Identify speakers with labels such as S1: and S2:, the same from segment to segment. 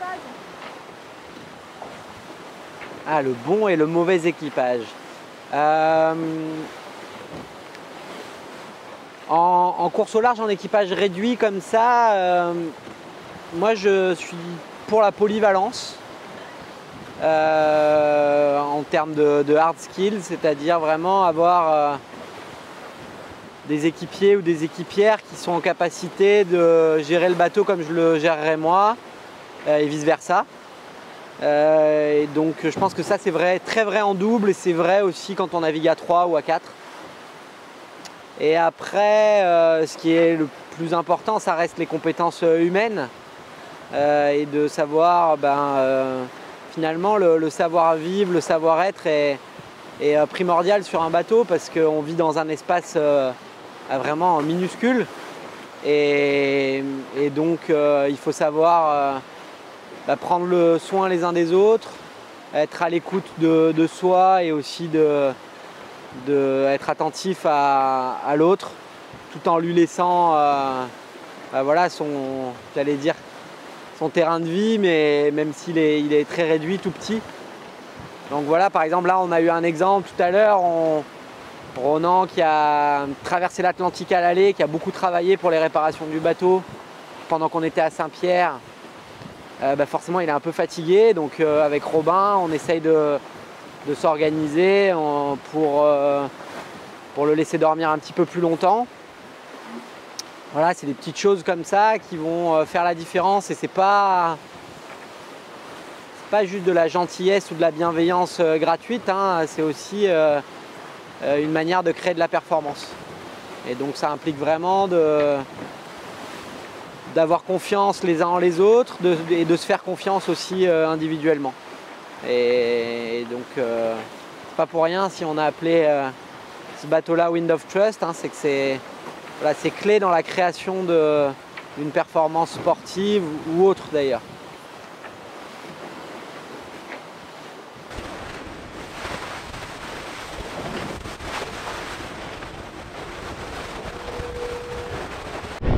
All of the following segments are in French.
S1: équipage?
S2: Ah, le bon et le mauvais équipage. En course au large, en équipage réduit comme ça, moi je suis pour la polyvalence en termes de hard skills, c'est-à-dire vraiment avoir des équipiers ou des équipières qui sont en capacité de gérer le bateau comme je le gérerais moi et vice-versa. Et donc je pense que ça c'est vrai, très vrai en double, et c'est vrai aussi quand on navigue à 3 ou à 4. Et après, ce qui est le plus important, ça reste les compétences humaines et de savoir, finalement, le savoir-vivre, le savoir-être est primordial sur un bateau parce qu'on vit dans un espace vraiment minuscule. Et donc, il faut savoir prendre le soin les uns des autres, être à l'écoute de soi et aussi être attentif à l'autre tout en lui laissant voilà, j'allais dire, son terrain de vie, mais même s'il est très réduit, tout petit. Donc voilà, par exemple, là on a eu un exemple tout à l'heure, Ronan qui a traversé l'Atlantique à l'aller, qui a beaucoup travaillé pour les réparations du bateau pendant qu'on était à Saint-Pierre. Forcément il est un peu fatigué, donc avec Robin on essaye de s'organiser pour le laisser dormir un petit peu plus longtemps. Voilà, c'est des petites choses comme ça qui vont faire la différence, et c'est pas juste de la gentillesse ou de la bienveillance gratuite, hein, c'est aussi une manière de créer de la performance. Et donc ça implique vraiment d'avoir confiance les uns en les autres et de se faire confiance aussi individuellement. Et donc c'est pas pour rien si on a appelé ce bateau-là Wind of Trust, hein, c'est que c'est clé dans la création d'une performance sportive ou autre d'ailleurs.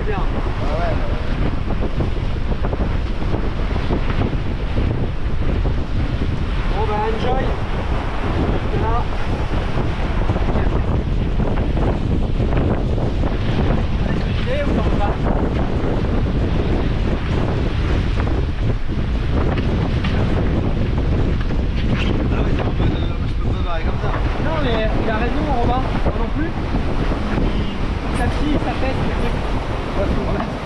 S2: Bien. Bon bah enjoy. Là. Ou t'en vas?
S3: Ah ouais, c'est en mode je peux pas barrer comme ça.
S2: Non mais il a raison Robin, moi non plus. Sa fille, sa tête, les trucs.